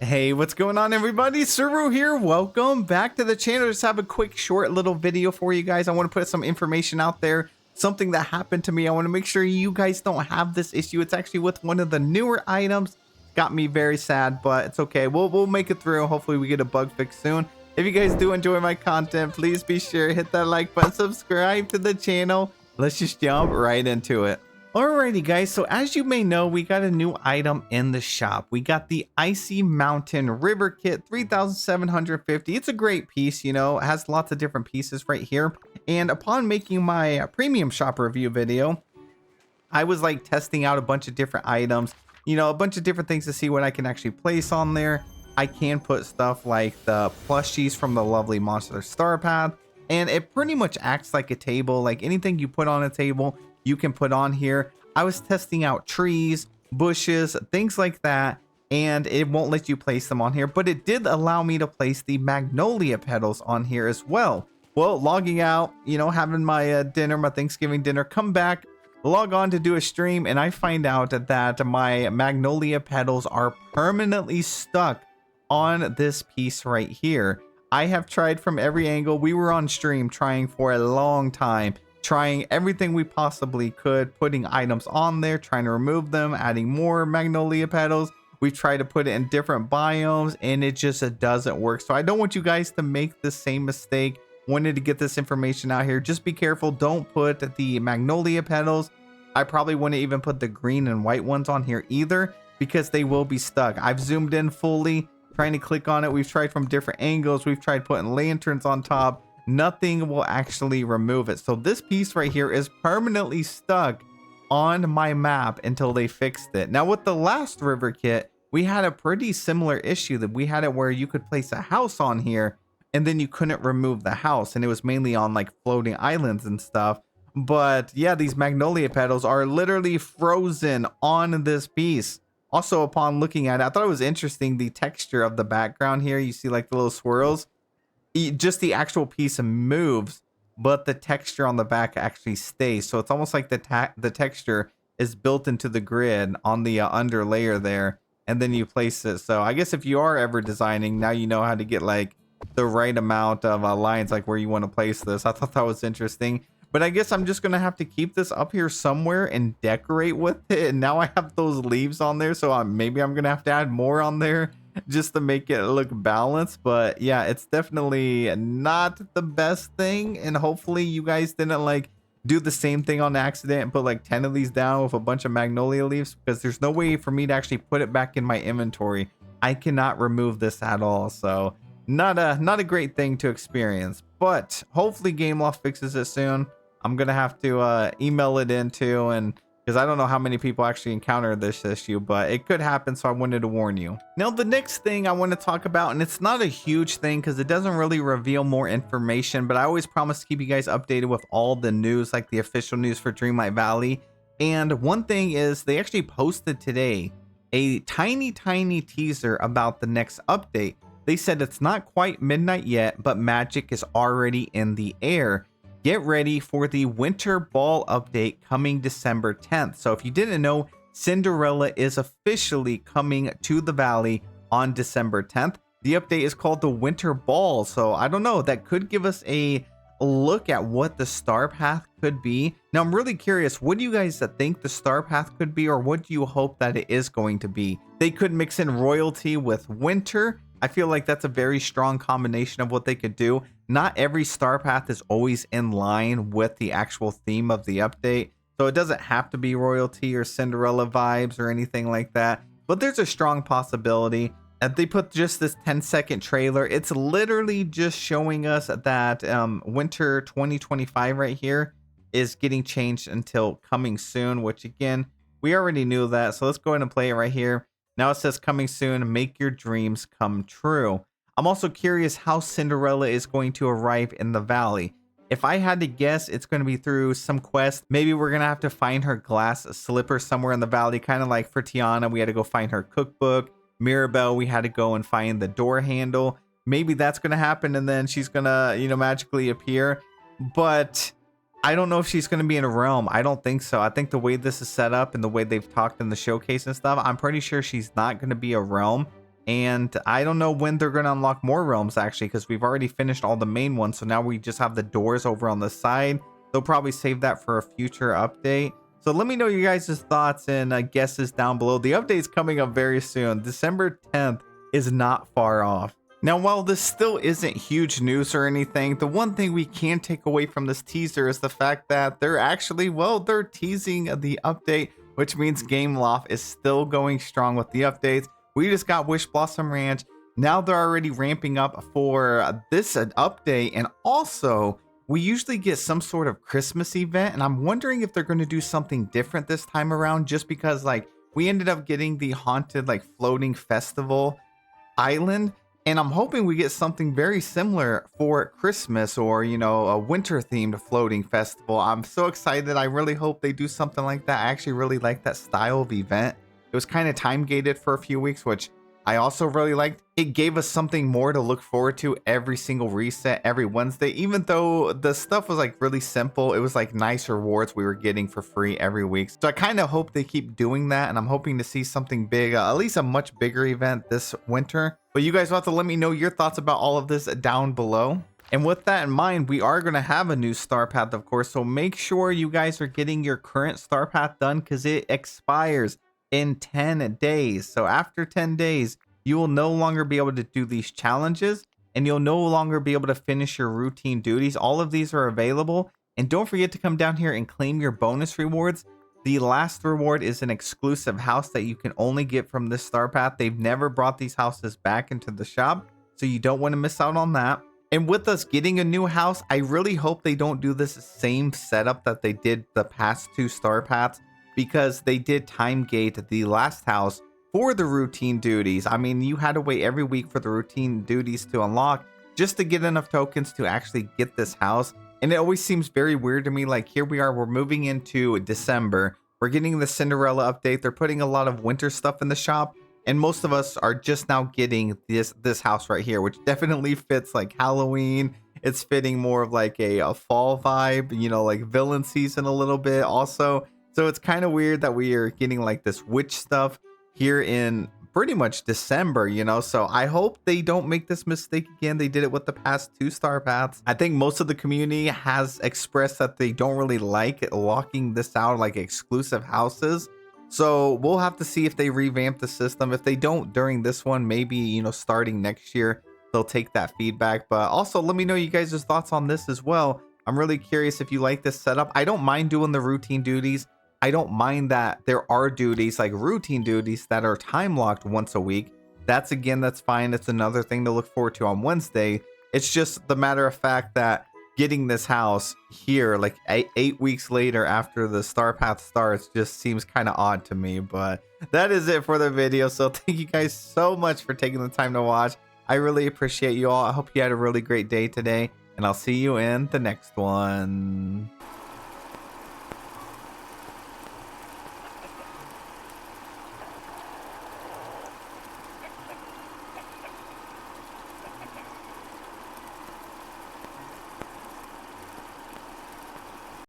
Hey, what's going on, everybody? Suru here. Welcome back to the channel. Just have a quick short little video for you guys. I want to put some information out there, something that happened to me. I want to make sure you guys don't have this issue. It's actually with one of the newer items. Got me very sad, but it's okay. We'll make it through. Hopefully we get a bug fix soon. If you guys do enjoy my content, please be sure to hit that like button, subscribe to the channel. Let's just jump right into it. Alrighty guys, so as you may know, we got a new item in the shop. We got the Icy Mountain River Kit, 3,750. It's a great piece, you know, it has lots of different pieces right here. And upon making my premium shop review video, I was like testing out a bunch of different items, you know, a bunch of different things to see what I can actually place on there. I can put stuff like the plushies from the lovely Monster Star Path, and it pretty much acts like a table. Like anything you put on a table, you can put on here. I was testing out trees, bushes, things like that, and it won't let you place them on here, but it did allow me to place the magnolia petals on here as well. Well, logging out, you know, having my dinner, my Thanksgiving dinner, come back, log on to do a stream, and I find out that my magnolia petals are permanently stuck on this piece right here. I have tried from every angle. We were on stream trying for a long time, trying everything we possibly could, putting items on there, trying to remove them, adding more magnolia petals. We've tried to put it in different biomes, and it just doesn't work. So I don't want you guys to make the same mistake. Wanted to get this information out here. Just be careful. Don't put the magnolia petals. I probably wouldn't even put the green and white ones on here either, because they will be stuck. I've zoomed in fully, trying to click on it. We've tried from different angles. We've tried putting lanterns on top. Nothing will actually remove it. So this piece right here is permanently stuck on my map until they fixed it. Now with the last river kit, we had a pretty similar issue. That we had it where you could place a house on here and then you couldn't remove the house, and it was mainly on like floating islands and stuff. But yeah, these magnolia petals are literally frozen on this piece. Also, upon looking at it, I thought it was interesting, the texture of the background here. You see like the little swirls. Just the actual piece moves, but the texture on the back actually stays. So it's almost like the texture is built into the grid on the under layer there, and then you place it. So I guess if you are ever designing, now you know how to get like the right amount of lines, like where you want to place this. I thought that was interesting. But I guess I'm just gonna have to keep this up here somewhere and decorate with it. And now I have those leaves on there, so maybe I'm gonna have to add more on there just to make it look balanced. But yeah, it's definitely not the best thing, and hopefully you guys didn't like do the same thing on accident and put like 10 of these down with a bunch of magnolia leaves, because there's no way for me to actually put it back in my inventory. I cannot remove this at all, so not a great thing to experience. But hopefully Gameloft fixes it soon. I'm gonna have to email it into, and because I don't know how many people actually encounter this issue, but it could happen, so I wanted to warn you. Now, the next thing I want to talk about, and it's not a huge thing because it doesn't really reveal more information, but I always promise to keep you guys updated with all the news, like the official news for Dreamlight Valley. And one thing is, they actually posted today a tiny teaser about the next update. They said it's not quite midnight yet, but magic is already in the air. Get ready for the Winter Ball update coming December 10th. So if you didn't know, Cinderella is officially coming to the valley on December 10th. The update is called the Winter Ball. So I don't know, that could give us a look at what the Star Path could be. Now I'm really curious, what do you guys think the Star Path could be, or what do you hope that it is going to be? They could mix in royalty with winter. I feel like that's a very strong combination of what they could do. Not every Star Path is always in line with the actual theme of the update, so it doesn't have to be royalty or Cinderella vibes or anything like that, but there's a strong possibility. If they put just this 10-second trailer, it's literally just showing us that winter 2025 right here is getting changed until coming soon, which again, we already knew that, so let's go ahead and play it right here. Now it says coming soon, make your dreams come true. I'm also curious how Cinderella is going to arrive in the valley. If I had to guess, it's going to be through some quest. Maybe we're going to have to find her glass slipper somewhere in the valley, kind of like for Tiana, we had to go find her cookbook. Mirabelle, we had to go and find the door handle. Maybe that's going to happen, and then she's going to, you know, magically appear. But I don't know if she's going to be in a realm. I don't think so. I think the way this is set up and the way they've talked in the showcase and stuff, I'm pretty sure she's not going to be a realm. And I don't know when they're going to unlock more realms, actually, because we've already finished all the main ones. So now we just have the doors over on the side. They'll probably save that for a future update. So let me know your guys' thoughts and guesses down below. The update's coming up very soon. December 10th is not far off. Now, while this still isn't huge news or anything, the one thing we can take away from this teaser is the fact that they're actually, well, they're teasing the update, which means Gameloft is still going strong with the updates. We just got Wish Blossom Ranch. Now they're already ramping up for this update. And also, we usually get some sort of Christmas event. And I'm wondering if they're going to do something different this time around, just because like we ended up getting the haunted like floating festival island. And I'm hoping we get something very similar for Christmas, or, you know, a winter themed floating festival. I'm so excited. I really hope they do something like that. I actually really like that style of event. It was kind of time gated for a few weeks, which I also really liked. It gave us something more to look forward to every single reset, every Wednesday, even though the stuff was like really simple. It was like nice rewards we were getting for free every week. So I kind of hope they keep doing that, and I'm hoping to see something big, at least a much bigger event this winter. But you guys will have to let me know your thoughts about all of this down below. And with that in mind, we are going to have a new star path, of course. So make sure you guys are getting your current star path done, because it expires in 10 days. So after 10 days, you will no longer be able to do these challenges, and you'll no longer be able to finish your routine duties. All of these are available. And don't forget to come down here and claim your bonus rewards. The last reward is an exclusive house that you can only get from this star path. They've never brought these houses back into the shop, so you don't want to miss out on that. And with us getting a new house, I really hope they don't do this same setup that they did the past two star paths, because they did time gate the last house for the routine duties. I mean, you had to wait every week for the routine duties to unlock just to get enough tokens to actually get this house. And it always seems very weird to me. Like, here we are, we're moving into December. We're getting the Cinderella update. They're putting a lot of winter stuff in the shop. And most of us are just now getting this house right here, which definitely fits like Halloween. It's fitting more of like a fall vibe, you know, like villain season a little bit also. So it's kind of weird that we are getting like this witch stuff here in pretty much December, you know. So I hope they don't make this mistake again. They did it with the past two star paths. I think most of the community has expressed that they don't really like locking this out like exclusive houses. So we'll have to see if they revamp the system. If they don't during this one, maybe, you know, starting next year, they'll take that feedback. But also let me know you guys' thoughts on this as well. I'm really curious if you like this setup. I don't mind doing the routine duties. I don't mind that there are duties like routine duties that are time locked once a week. That's fine. It's another thing to look forward to on Wednesday. It's just the matter of fact that getting this house here like 8 weeks later after the star path starts just seems kind of odd to me. But that is it for the video. So thank you guys so much for taking the time to watch. I really appreciate you all. I hope you had a really great day today, and I'll see you in the next one.